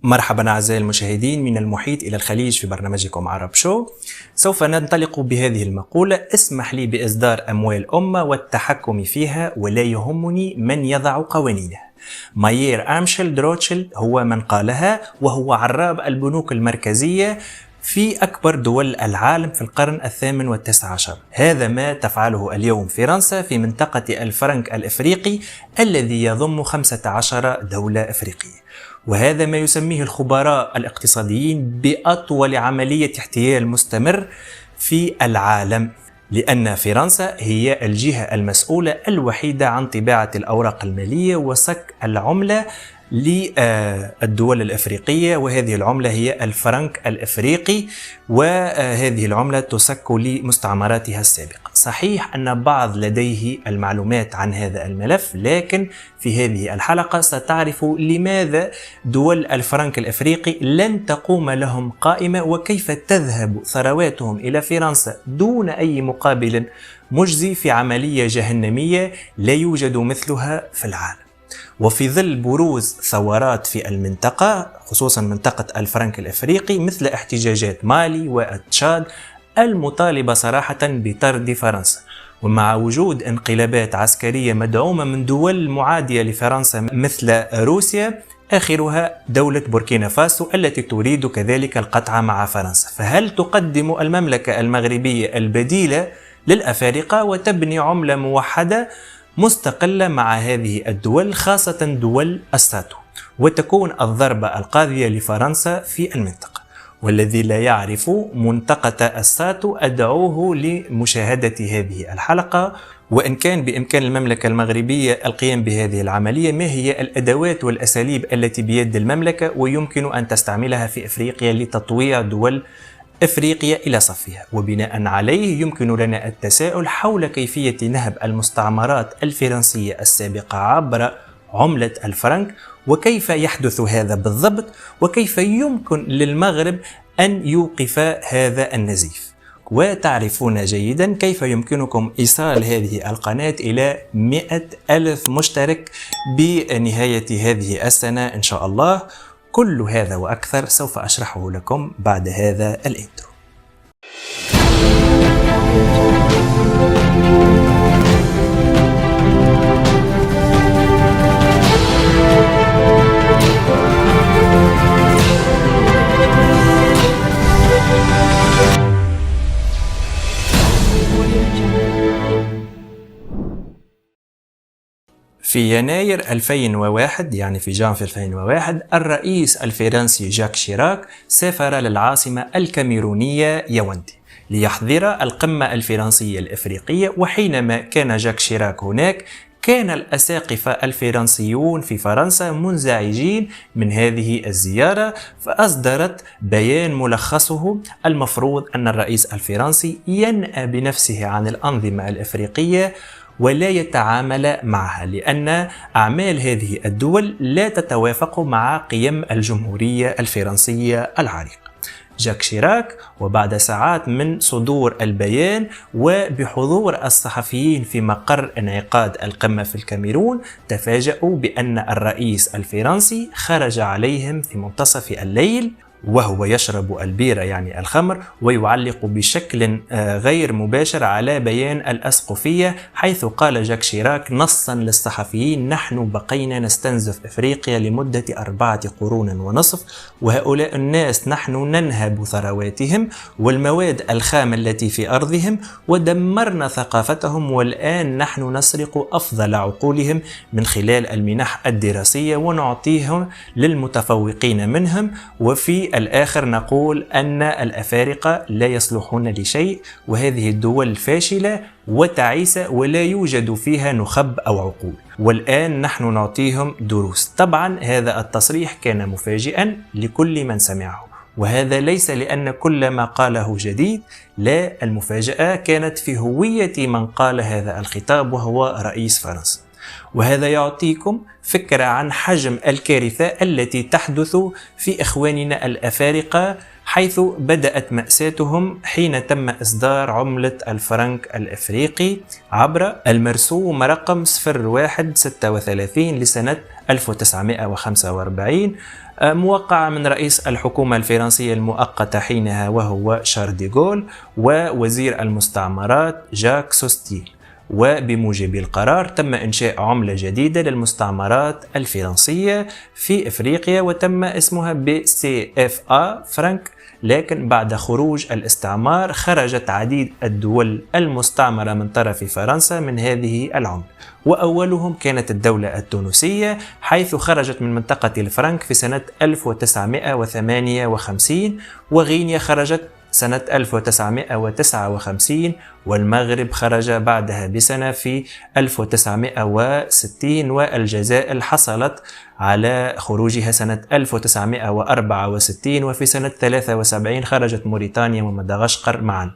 مرحبا أعزائي المشاهدين من المحيط إلى الخليج في برنامجكم عرب شو. سوف ننطلق بهذه المقولة: اسمح لي بإصدار أموال أمة والتحكم فيها ولا يهمني من يضع قوانينها. مايير أمشيلد روتشيلد هو من قالها، وهو عراب البنوك المركزية في أكبر دول العالم في القرن الثامن والتاسع عشر. هذا ما تفعله اليوم فرنسا في منطقة الفرنك الإفريقي الذي يضم 15 دولة إفريقية، وهذا ما يسميه الخبراء الاقتصاديين بأطول عملية احتيال مستمر في العالم، لأن فرنسا هي الجهة المسؤولة الوحيدة عن طباعة الأوراق المالية وصك العملة للدول الأفريقية، وهذه العملة هي الفرنك الإفريقي، وهذه العملة تسك لمستعمراتها السابقة. صحيح أن بعض لديه المعلومات عن هذا الملف، لكن في هذه الحلقة ستعرف لماذا دول الفرنك الإفريقي لن تقوم لهم قائمة، وكيف تذهب ثرواتهم إلى فرنسا دون أي مقابل مجزي في عملية جهنمية لا يوجد مثلها في العالم. وفي ظل بروز ثورات في المنطقة، خصوصا منطقة الفرنك الإفريقي، مثل احتجاجات مالي وتشاد المطالبة صراحة بطرد فرنسا، ومع وجود انقلابات عسكرية مدعومة من دول معادية لفرنسا مثل روسيا، آخرها دولة بوركينا فاسو التي تريد كذلك القطع مع فرنسا، فهل تقدم المملكة المغربية البديلة للأفارقة وتبني عملة موحدة مستقلة مع هذه الدول، خاصة دول الساتو، وتكون الضربة القاضية لفرنسا في المنطقة؟ والذي لا يعرف منطقة الساتو أدعوه لمشاهدة هذه الحلقة. وإن كان بإمكان المملكة المغربية القيام بهذه العملية، ما هي الأدوات والأساليب التي بيد المملكة ويمكن أن تستعملها في إفريقيا لتطويع دول إفريقيا إلى صفها؟ وبناء عليه يمكن لنا التساؤل حول كيفية نهب المستعمرات الفرنسية السابقة عبر عملة الفرنك، وكيف يحدث هذا بالضبط، وكيف يمكن للمغرب أن يوقف هذا النزيف. وتعرفون جيدا كيف يمكنكم إيصال هذه القناة إلى 100,000 مشترك بنهاية هذه السنة إن شاء الله. كل هذا وأكثر سوف أشرحه لكم بعد هذا الانترو. في يناير 2001، يعني في جانفي 2001، الرئيس الفرنسي جاك شيراك سافر للعاصمة الكاميرونية ياوندي ليحضر القمة الفرنسية الإفريقية. وحينما كان جاك شيراك هناك، كان الأساقفة الفرنسيون في فرنسا منزعجين من هذه الزيارة، فأصدرت بيان ملخصه: المفروض أن الرئيس الفرنسي ينأى بنفسه عن الأنظمة الإفريقية ولا يتعامل معها، لأن أعمال هذه الدول لا تتوافق مع قيم الجمهورية الفرنسية العريقة. جاك شيراك، وبعد ساعات من صدور البيان وبحضور الصحفيين في مقر انعقاد القمة في الكاميرون، تفاجأوا بأن الرئيس الفرنسي خرج عليهم في منتصف الليل وهو يشرب البيرة، يعني الخمر، ويعلق بشكل غير مباشر على بيان الأسقفية، حيث قال جاك شيراك نصا للصحفيين: نحن بقينا نستنزف إفريقيا لمدة 4 قرون ونصف، وهؤلاء الناس نحن ننهب ثرواتهم والمواد الخام التي في أرضهم، ودمرنا ثقافتهم، والآن نحن نسرق أفضل عقولهم من خلال المنح الدراسية ونعطيهم للمتفوقين منهم، وفي الآخر نقول أن الأفارقة لا يصلحون لشيء، وهذه الدول فاشلة وتعيسة ولا يوجد فيها نخب أو عقول، والآن نحن نعطيهم دروس. طبعا هذا التصريح كان مفاجئا لكل من سمعه، وهذا ليس لأن كل ما قاله جديد، لا، المفاجأة كانت في هوية من قال هذا الخطاب، وهو رئيس فرنسا. وهذا يعطيكم فكرة عن حجم الكارثة التي تحدث في إخواننا الأفارقة، حيث بدأت مأساتهم حين تم إصدار عملة الفرنك الإفريقي عبر المرسوم رقم 0136 لسنة 1945 موقعة من رئيس الحكومة الفرنسية المؤقتة حينها وهو شارل ديغول ووزير المستعمرات جاك سوستيل. وبموجب القرار تم إنشاء عملة جديدة للمستعمرات الفرنسية في إفريقيا وتم اسمها CFA فرنك. لكن بعد خروج الاستعمار خرجت عديد الدول المستعمرة من طرف فرنسا من هذه العملة، وأولهم كانت الدولة التونسية حيث خرجت من منطقة الفرنك في سنة 1958، وغينيا خرجت سنة 1959، والمغرب خرج بعدها بسنة في 1960، والجزائر حصلت على خروجها سنة 1964، وفي سنة 73 خرجت موريتانيا ومدغشقر معا.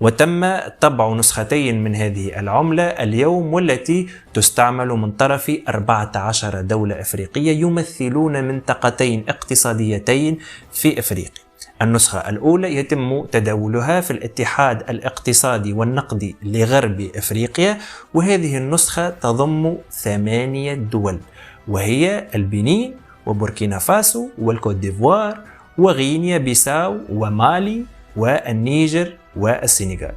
وتم طبع نسختين من هذه العملة اليوم، والتي تستعمل من طرف 14 دولة أفريقية يمثلون منطقتين اقتصاديتين في أفريقيا. النسخة الأولى يتم تداولها في الاتحاد الاقتصادي والنقدي لغرب أفريقيا، وهذه النسخة تضم 8 دول، وهي البنين وبوركينا فاسو والكوت ديفوار وغينيا بيساو ومالي والنيجر والسنغال،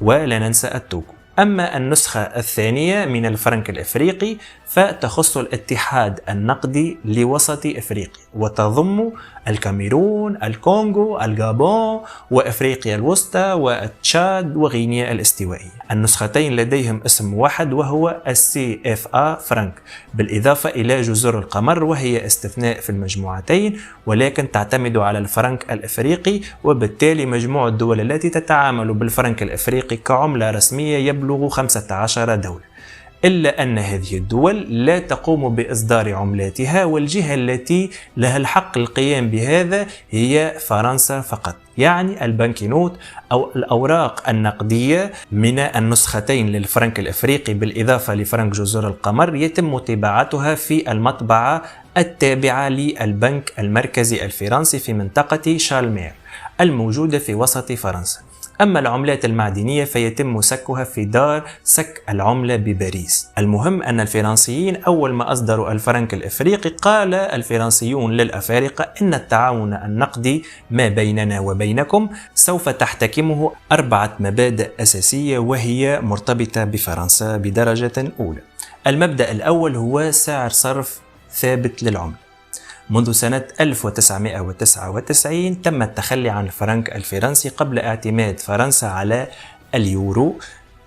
ولا ننسى التوغو. أما النسخة الثانية من الفرنك الإفريقي فتخص الاتحاد النقدي لوسط إفريقيا، وتضم الكاميرون، الكونغو، الغابون، وإفريقيا الوسطى، والتشاد، وغينيا الاستوائية. النسختين لديهم اسم واحد وهو CFA فرنك، بالإضافة إلى جزر القمر وهي استثناء في المجموعتين، ولكن تعتمد على الفرنك الإفريقي، وبالتالي مجموع الدول التي تتعامل بالفرنك الإفريقي كعملة رسمية يبلغ 15 دولة. إلا أن هذه الدول لا تقوم بإصدار عملاتها، والجهة التي لها الحق القيام بهذا هي فرنسا فقط. يعني البنكنوت أو الأوراق النقدية من النسختين للفرنك الإفريقي بالإضافة لفرنك جزر القمر يتم طباعتها في المطبعة التابعة للبنك المركزي الفرنسي في منطقة شالمير الموجودة في وسط فرنسا. أما العملات المعدنية فيتم سكها في دار سك العملة بباريس. المهم أن الفرنسيين أول ما أصدروا الفرنك الإفريقي قال الفرنسيون للأفارقة إن التعاون النقدي ما بيننا وبينكم سوف تحتكمه 4 مبادئ أساسية وهي مرتبطة بفرنسا بدرجة أولى. المبدأ الأول هو سعر صرف ثابت للعملة. منذ سنة 1999 تم التخلي عن الفرنك الفرنسي قبل اعتماد فرنسا على اليورو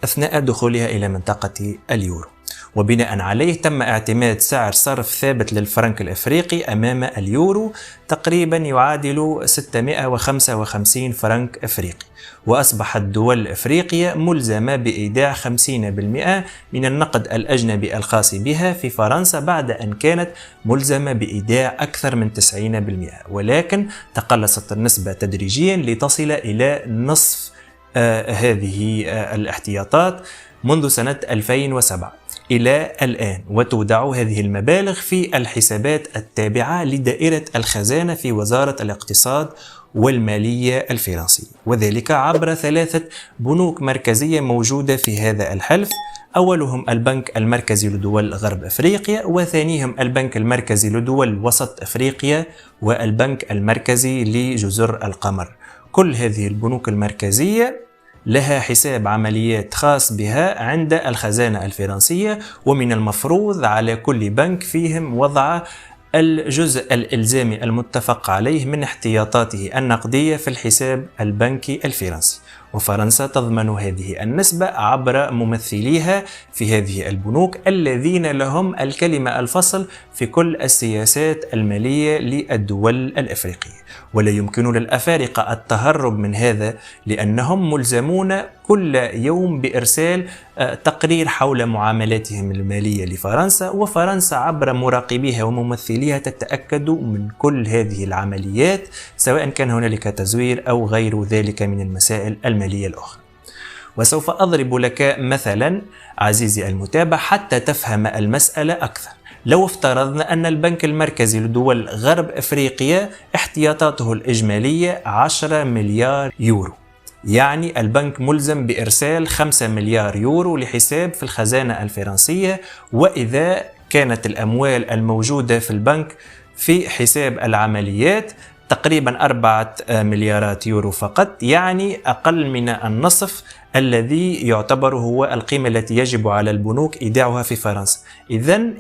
أثناء دخولها إلى منطقة اليورو، وبناء عليه تم اعتماد سعر صرف ثابت للفرنك الإفريقي أمام اليورو تقريبا يعادل 655 فرنك إفريقي، وأصبحت الدول الإفريقية ملزمة بإيداع 50% من النقد الأجنبي الخاص بها في فرنسا بعد أن كانت ملزمة بإيداع أكثر من 90%، ولكن تقلصت النسبة تدريجيا لتصل إلى نصف هذه الاحتياطات منذ سنة 2007 إلى الآن، وتودع هذه المبالغ في الحسابات التابعة لدائرة الخزانة في وزارة الاقتصاد والمالية الفرنسية، وذلك عبر 3 بنوك مركزية موجودة في هذا الحلف. أولهم البنك المركزي لدول غرب أفريقيا، وثانيهم البنك المركزي لدول وسط أفريقيا، والبنك المركزي لجزر القمر. كل هذه البنوك المركزية لها حساب عمليات خاص بها عند الخزانة الفرنسية، ومن المفروض على كل بنك فيهم وضع الجزء الإلزامي المتفق عليه من احتياطاته النقدية في الحساب البنكي الفرنسي، وفرنسا تضمن هذه النسبة عبر ممثليها في هذه البنوك الذين لهم الكلمة الفصل في كل السياسات المالية للدول الأفريقية. ولا يمكن للأفارقة التهرب من هذا لأنهم ملزمون كل يوم بإرسال تقرير حول معاملاتهم المالية لفرنسا، وفرنسا عبر مراقبيها وممثليها تتأكد من كل هذه العمليات سواء كان هنالك تزوير أو غير ذلك من المسائل المالية الأخرى. وسوف أضرب لك مثلا عزيزي المتابع حتى تفهم المسألة أكثر. لو افترضنا أن البنك المركزي لدول غرب أفريقيا احتياطاته الإجمالية 10 مليار يورو، يعني البنك ملزم بإرسال 5 مليار يورو لحساب في الخزانة الفرنسية، وإذا كانت الأموال الموجودة في البنك في حساب العمليات تقريبا 4 مليارات يورو فقط، يعني أقل من النصف الذي يعتبر هو القيمة التي يجب على البنوك إيداعها في فرنسا.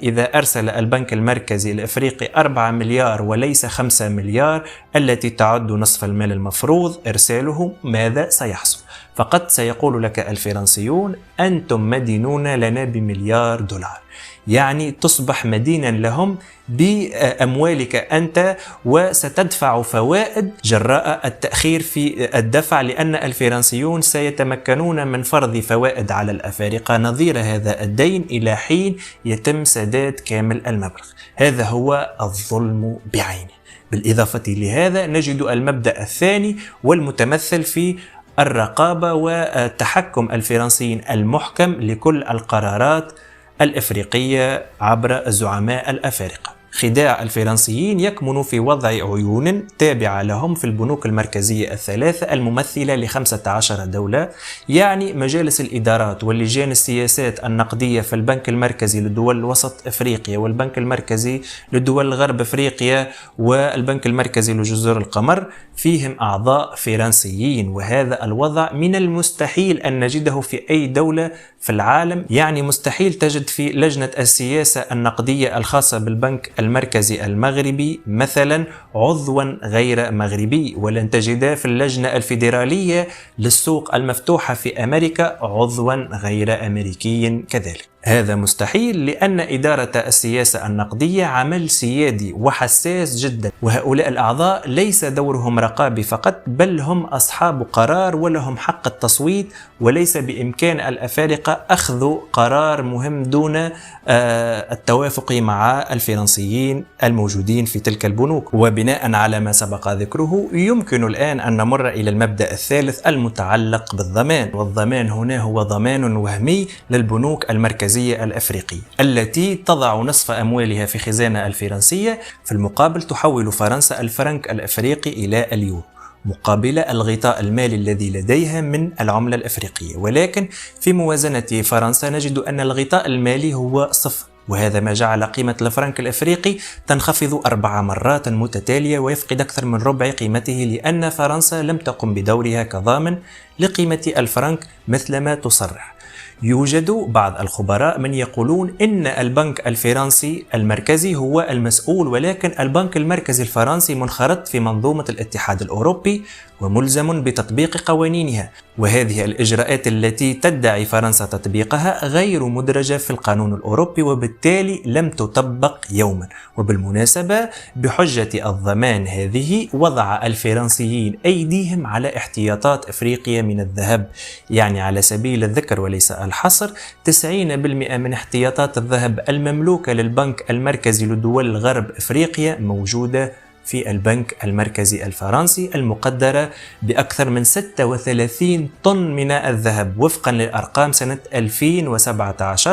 إذا أرسل البنك المركزي الأفريقي 4 مليار وليس 5 مليار التي تعد نصف المال المفروض إرساله، ماذا سيحصل؟ فقط سيقول لك الفرنسيون أنتم مدينون لنا بمليار دولار، يعني تصبح مدينا لهم بأموالك أنت، وستدفع فوائد جراء التأخير في الدفع، لأن الفرنسيون سيتمكنون من فرض فوائد على الأفارقة نظير هذا الدين إلى حين يتم سداد كامل المبلغ. هذا هو الظلم بعينه. بالإضافة لهذا نجد المبدأ الثاني والمتمثل في الرقابة والتحكم الفرنسيين المحكم لكل القرارات الإفريقية عبر الزعماء الأفارقة. خداع الفرنسيين يكمن في وضع عيون تابعة لهم في البنوك المركزية الثلاثة الممثلة ل15 دولة، يعني مجالس الإدارات واللجان السياسات النقدية في البنك المركزي لدول وسط أفريقيا والبنك المركزي لدول غرب أفريقيا والبنك المركزي لجزر القمر فيهم أعضاء فرنسيين، وهذا الوضع من المستحيل أن نجده في أي دولة في العالم. يعني مستحيل تجد في لجنة السياسة النقدية الخاصة بالبنك المركزي المغربي مثلا عضوا غير مغربي، ولن تجد في اللجنة الفيدرالية للسوق المفتوحة في أمريكا عضوا غير أمريكي كذلك. هذا مستحيل لأن إدارة السياسة النقدية عمل سيادي وحساس جدا، وهؤلاء الأعضاء ليس دورهم رقابي فقط، بل هم أصحاب قرار ولهم حق التصويت، وليس بإمكان الأفارقة أخذ قرار مهم دون التوافق مع الفرنسيين الموجودين في تلك البنوك. وبناء على ما سبق ذكره يمكن الآن أن نمر إلى المبدأ الثالث المتعلق بالضمان، والضمان هنا هو ضمان وهمي للبنوك المركزية الأفريقية التي تضع نصف أموالها في خزانة الفرنسية، في المقابل تحول فرنسا الفرنك الأفريقي إلى اليورو مقابل الغطاء المالي الذي لديها من العملة الأفريقية. ولكن في موازنة فرنسا نجد أن الغطاء المالي هو صفر، وهذا ما جعل قيمة الفرنك الأفريقي تنخفض 4 مرات متتالية ويفقد أكثر من ربع قيمته، لأن فرنسا لم تقم بدورها كضامن لقيمة الفرنك مثلما تصرح. يوجد بعض الخبراء من يقولون إن البنك الفرنسي المركزي هو المسؤول، ولكن البنك المركزي الفرنسي منخرط في منظومة الاتحاد الأوروبي وملزم بتطبيق قوانينها، وهذه الإجراءات التي تدعي فرنسا تطبيقها غير مدرجة في القانون الأوروبي، وبالتالي لم تطبق يوما. وبالمناسبة بحجة الضمان هذه وضع الفرنسيين أيديهم على احتياطات أفريقيا من الذهب، يعني على سبيل الذكر وليس الحصر 90% من احتياطات الذهب المملوكة للبنك المركزي لدول غرب أفريقيا موجودة في البنك المركزي الفرنسي المقدرة بأكثر من 36 طن من الذهب وفقا للأرقام سنة 2017،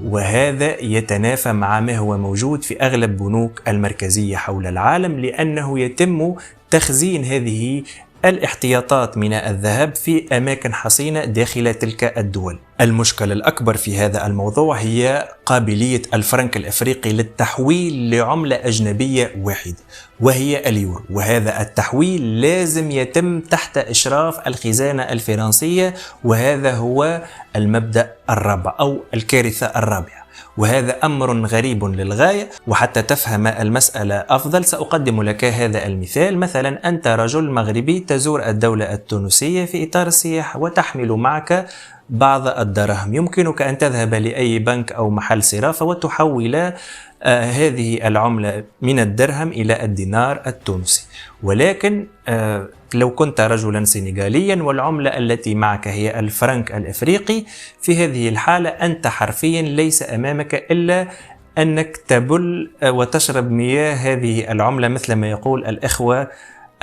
وهذا يتنافى مع ما هو موجود في أغلب بنوك المركزية حول العالم، لأنه يتم تخزين هذه الاحتياطات من الذهب في أماكن حصينة داخل تلك الدول. المشكلة الأكبر في هذا الموضوع هي قابلية الفرنك الأفريقي للتحويل لعملة أجنبية واحدة وهي اليورو، وهذا التحويل لازم يتم تحت إشراف الخزانة الفرنسية، وهذا هو المبدأ الرابع أو الكارثة الرابعة، وهذا أمر غريب للغاية. وحتى تفهم المسألة أفضل سأقدم لك هذا المثال. مثلا أنت رجل مغربي تزور الدولة التونسية في إطار السياحة وتحمل معك بعض الدراهم، يمكنك أن تذهب لأي بنك أو محل صرافة وتحول هذه العملة من الدرهم إلى الدينار التونسي. ولكن لو كنت رجلا سنغاليا والعملة التي معك هي الفرنك الأفريقي، في هذه الحالة أنت حرفيا ليس أمامك إلا أنك تبل وتشرب مياه هذه العملة مثل ما يقول الإخوة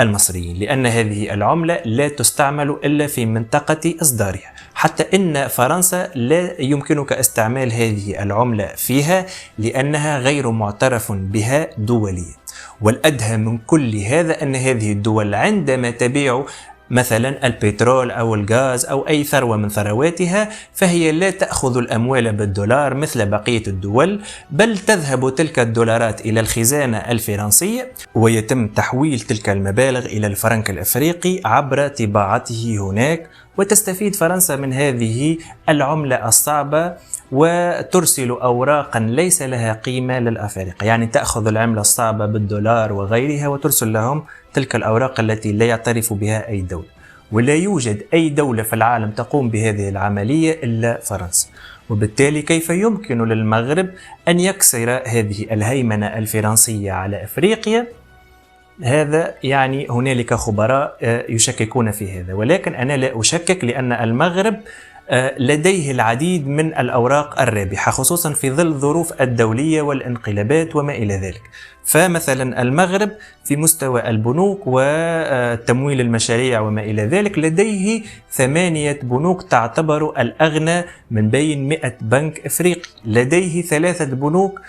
المصريين، لأن هذه العملة لا تستعمل إلا في منطقة إصدارها، حتى إن فرنسا لا يمكنك استعمال هذه العملة فيها لأنها غير معترف بها دوليا. والأدهى من كل هذا أن هذه الدول عندما تبيع مثلا البترول أو الغاز أو أي ثروة من ثرواتها، فهي لا تأخذ الأموال بالدولار مثل بقية الدول، بل تذهب تلك الدولارات إلى الخزانة الفرنسية ويتم تحويل تلك المبالغ إلى الفرنك الأفريقي عبر طباعته هناك، وتستفيد فرنسا من هذه العملة الصعبة وترسل أوراقا ليس لها قيمة للأفارقة. يعني تأخذ العملة الصعبة بالدولار وغيرها وترسل لهم تلك الأوراق التي لا يعترف بها أي دولة، ولا يوجد أي دولة في العالم تقوم بهذه العملية إلا فرنسا. وبالتالي كيف يمكن للمغرب أن يكسر هذه الهيمنة الفرنسية على أفريقيا؟ هذا يعني هنالك خبراء يشككون في هذا، ولكن أنا لا أشكك، لأن المغرب لديه العديد من الأوراق الرابحة، خصوصا في ظل الظروف الدولية والانقلابات وما إلى ذلك. فمثلا المغرب في مستوى البنوك وتمويل المشاريع وما إلى ذلك لديه 8 بنوك تعتبر الأغنى من بين 100 بنك إفريقي، لديه 3 بنوك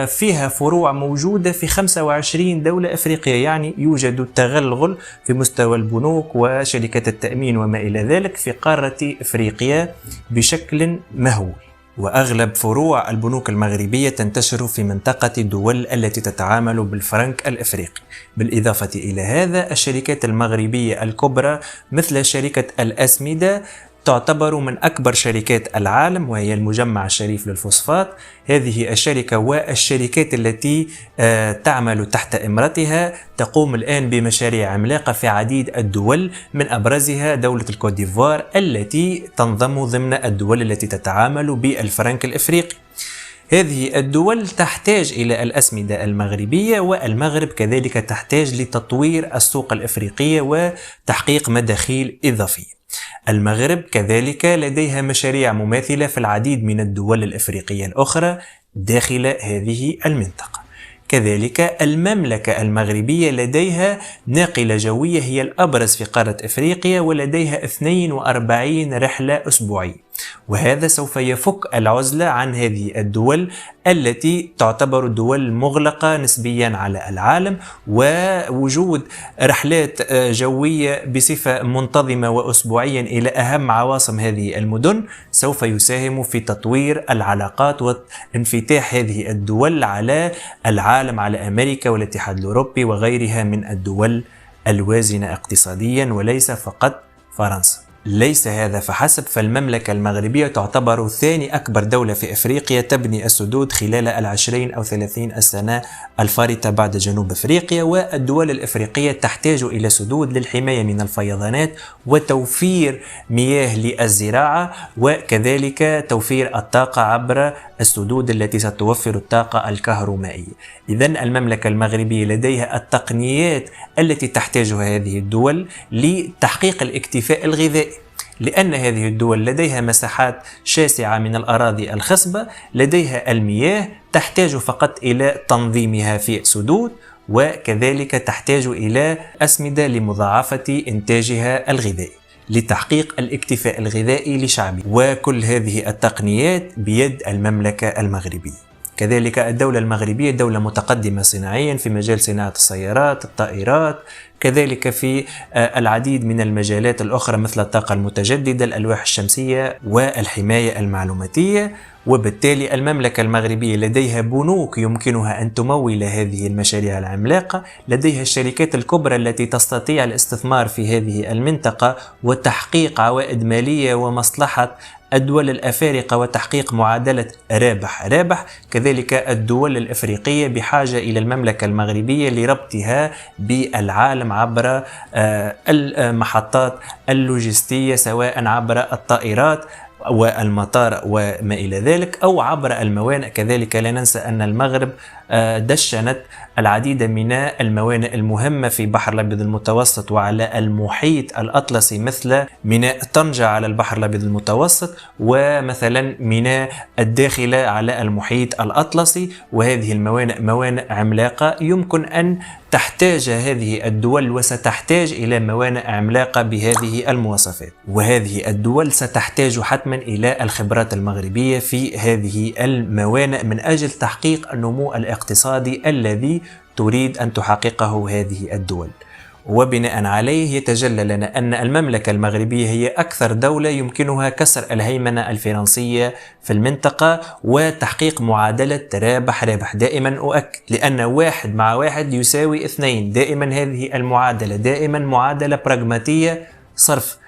فيها فروع موجودة في 25 دولة أفريقية. يعني يوجد تغلغل في مستوى البنوك وشركات التأمين وما إلى ذلك في قارة أفريقيا بشكل مهول. وأغلب فروع البنوك المغربية تنتشر في منطقة الدول التي تتعامل بالفرنك الأفريقي. بالإضافة إلى هذا، الشركات المغربية الكبرى مثل شركة الأسمدة تعتبر من أكبر شركات العالم، وهي المجمع الشريف للفوسفات. هذه الشركة والشركات التي تعمل تحت إمرتها تقوم الآن بمشاريع عملاقة في عديد الدول، من أبرزها دولة الكوت ديفوار التي تنضم ضمن الدول التي تتعامل بالفرنك الإفريقي. هذه الدول تحتاج إلى الأسمدة المغربية، والمغرب كذلك تحتاج لتطوير السوق الإفريقية وتحقيق مداخيل إضافية. المغرب كذلك لديها مشاريع مماثلة في العديد من الدول الإفريقية الأخرى داخل هذه المنطقة. كذلك المملكة المغربية لديها ناقلة جوية هي الأبرز في قارة إفريقيا، ولديها 42 رحلة أسبوعية، وهذا سوف يفك العزلة عن هذه الدول التي تعتبر دول مغلقة نسبيا على العالم. ووجود رحلات جوية بصفة منتظمة وأسبوعيا إلى أهم عواصم هذه المدن سوف يساهم في تطوير العلاقات وانفتاح هذه الدول على العالم، على أمريكا والاتحاد الأوروبي وغيرها من الدول الوازنة اقتصاديا، وليس فقط فرنسا. ليس هذا فحسب، فالمملكة المغربية تعتبر ثاني أكبر دولة في أفريقيا تبني السدود خلال 20 أو 30 السنة الفارطة بعد جنوب أفريقيا. والدول الأفريقية تحتاج إلى سدود للحماية من الفيضانات وتوفير مياه للزراعة، وكذلك توفير الطاقة عبر السدود التي ستوفر الطاقة الكهرومائية. إذن المملكة المغربية لديها التقنيات التي تحتاجها هذه الدول لتحقيق الاكتفاء الغذائي، لأن هذه الدول لديها مساحات شاسعة من الأراضي الخصبة، لديها المياه، تحتاج فقط إلى تنظيمها في سدود، وكذلك تحتاج إلى أسمدة لمضاعفة إنتاجها الغذائي لتحقيق الاكتفاء الغذائي لشعبه. وكل هذه التقنيات بيد المملكة المغربية. كذلك الدولة المغربية دولة متقدمة صناعيا في مجال صناعة السيارات، الطائرات، كذلك في العديد من المجالات الأخرى مثل الطاقة المتجددة، الألواح الشمسية والحماية المعلوماتية. وبالتالي المملكة المغربية لديها بنوك يمكنها أن تمول هذه المشاريع العملاقة، لديها الشركات الكبرى التي تستطيع الاستثمار في هذه المنطقة وتحقيق عوائد مالية ومصلحة الدول الأفارقة وتحقيق معادلة رابح. كذلك الدول الأفريقية بحاجة إلى المملكة المغربية لربطها بالعالم عبر المحطات اللوجستية، سواء عبر الطائرات والمطار وما إلى ذلك أو عبر الموانئ. كذلك لا ننسى أن المغرب دشنت العديد من الموانئ المهمة في بحر الأبيض المتوسط وعلى المحيط الأطلسي، مثل ميناء طنجة على البحر الأبيض المتوسط، ومثلا ميناء الداخلة على المحيط الأطلسي. وهذه الموانئ موانئ عملاقة يمكن أن تحتاج هذه الدول وستحتاج إلى موانئ عملاقة بهذه المواصفات، وهذه الدول ستحتاج حتما إلى الخبرات المغربية في هذه الموانئ من أجل تحقيق النمو الاقتصادي الذي تريد أن تحققه هذه الدول. وبناء عليه يتجلى لنا أن المملكة المغربية هي أكثر دولة يمكنها كسر الهيمنة الفرنسية في المنطقة وتحقيق معادلة رابح رابح. دائما أؤكد، لأن 1+1 يساوي 2. دائما هذه المعادلة دائما معادلة براغماتية صرف.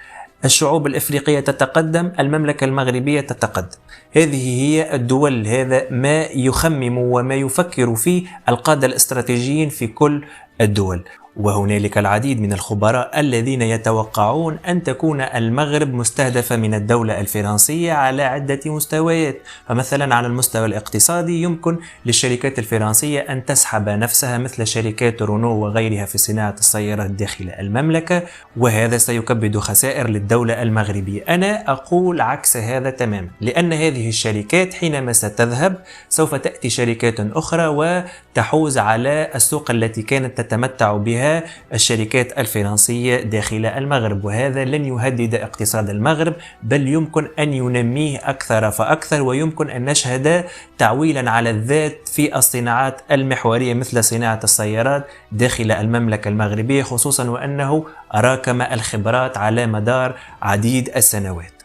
الشعوب الإفريقية تتقدم، المملكة المغربية تتقدم. هذه هي الدول، هذا ما يخمم وما يفكر فيه القادة الاستراتيجيين في كل الدول. وهنالك العديد من الخبراء الذين يتوقعون أن تكون المغرب مستهدفة من الدولة الفرنسية على عدة مستويات. فمثلا على المستوى الاقتصادي يمكن للشركات الفرنسية أن تسحب نفسها مثل شركات رونو وغيرها في صناعة السيارات داخل المملكة، وهذا سيكبد خسائر للدولة المغربية. أنا أقول عكس هذا تماما، لأن هذه الشركات حينما ستذهب سوف تأتي شركات أخرى وتحوز على السوق التي كانت تتمتع بها الشركات الفرنسية داخل المغرب، وهذا لن يهدد اقتصاد المغرب بل يمكن أن ينميه أكثر فأكثر، ويمكن أن نشهد تعويلا على الذات في الصناعات المحورية مثل صناعة السيارات داخل المملكة المغربية، خصوصا وأنه راكم الخبرات على مدار عديد السنوات.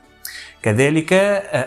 كذلك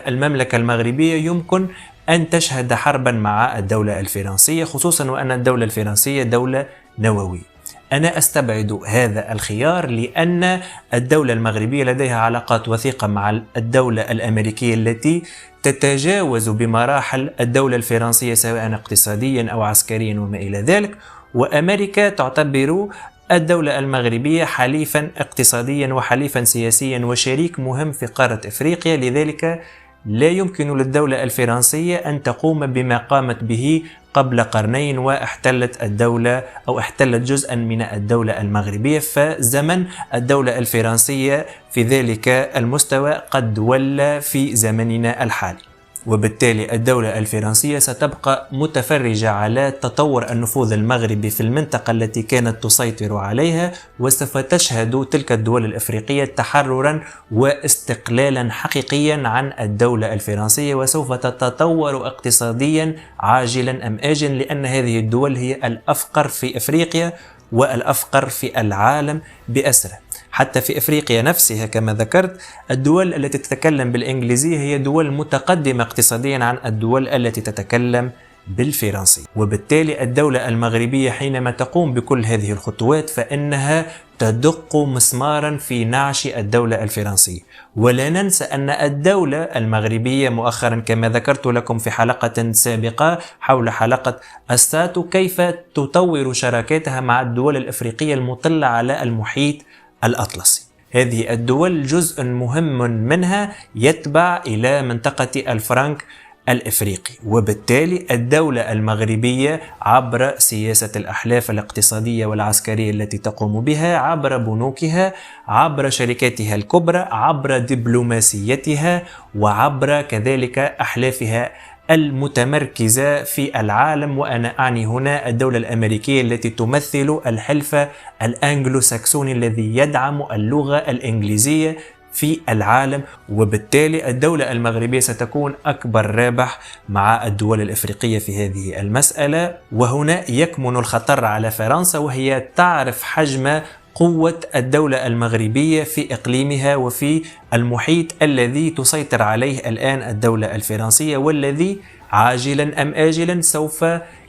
المملكة المغربية يمكن أن تشهد حربا مع الدولة الفرنسية، خصوصا وأن الدولة الفرنسية دولة نووية. أنا أستبعد هذا الخيار لأن الدولة المغربية لديها علاقات وثيقة مع الدولة الأمريكية التي تتجاوز بمراحل الدولة الفرنسية سواء اقتصاديا أو عسكريا وما إلى ذلك، وأمريكا تعتبر الدولة المغربية حليفا اقتصاديا وحليفا سياسيا وشريك مهم في قارة إفريقيا. لذلك لا يمكن للدولة الفرنسية أن تقوم بما قامت به قبل قرنين واحتلت الدولة أو احتلت جزءا من الدولة المغربية، فزمن الدولة الفرنسية في ذلك المستوى قد ولى في زمننا الحالي. وبالتالي الدولة الفرنسية ستبقى متفرجة على تطور النفوذ المغربي في المنطقة التي كانت تسيطر عليها، وسوف تشهد تلك الدول الإفريقية تحررا واستقلالا حقيقيا عن الدولة الفرنسية، وسوف تتطور اقتصاديا عاجلا أم آجلا، لأن هذه الدول هي الأفقر في إفريقيا والأفقر في العالم بأسره. حتى في إفريقيا نفسها كما ذكرت، الدول التي تتكلم بالإنجليزية هي دول متقدمة اقتصاديا عن الدول التي تتكلم بالفرنسية. وبالتالي الدولة المغربية حينما تقوم بكل هذه الخطوات فإنها تدق مسمارا في نعش الدولة الفرنسية. ولا ننسى أن الدولة المغربية مؤخرا كما ذكرت لكم في حلقة سابقة حول حلقة الساتو كيف تطور شراكاتها مع الدول الإفريقية المطلة على المحيط الأطلسي. هذه الدول جزء مهم منها يتبع إلى منطقة الفرنك الإفريقي، وبالتالي الدولة المغربية عبر سياسة الأحلاف الاقتصادية والعسكرية التي تقوم بها، عبر بنوكها، عبر شركاتها الكبرى، عبر دبلوماسيتها، وعبر كذلك أحلافها المتمركزة في العالم. وأنا أعني هنا الدولة الأمريكية التي تمثل الحلف الأنجلو ساكسوني الذي يدعم اللغة الإنجليزية في العالم. وبالتالي الدولة المغربية ستكون أكبر رابح مع الدول الإفريقية في هذه المسألة. وهنا يكمن الخطر على فرنسا، وهي تعرف حجم قوة الدولة المغربية في إقليمها وفي المحيط الذي تسيطر عليه الآن الدولة الفرنسية، والذي عاجلا أم آجلا سوف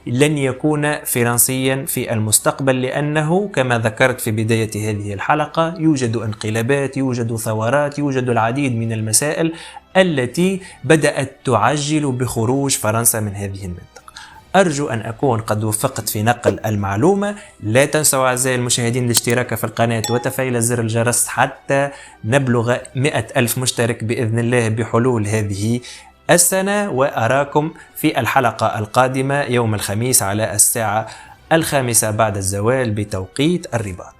لن يكون فرنسيا في المستقبل، لأنه كما ذكرت في بداية هذه الحلقة يوجد انقلابات، يوجد ثورات، يوجد العديد من المسائل التي بدأت تعجل بخروج فرنسا من هذه المنطقة. أرجو أن أكون قد وفقت في نقل المعلومة. لا تنسوا أعزائي المشاهدين الاشتراك في القناة وتفعيل زر الجرس حتى نبلغ 100,000 مشترك بإذن الله بحلول هذه السنة. وأراكم في الحلقة القادمة يوم الخميس على الساعة 5 بعد الزوال بتوقيت الرباط.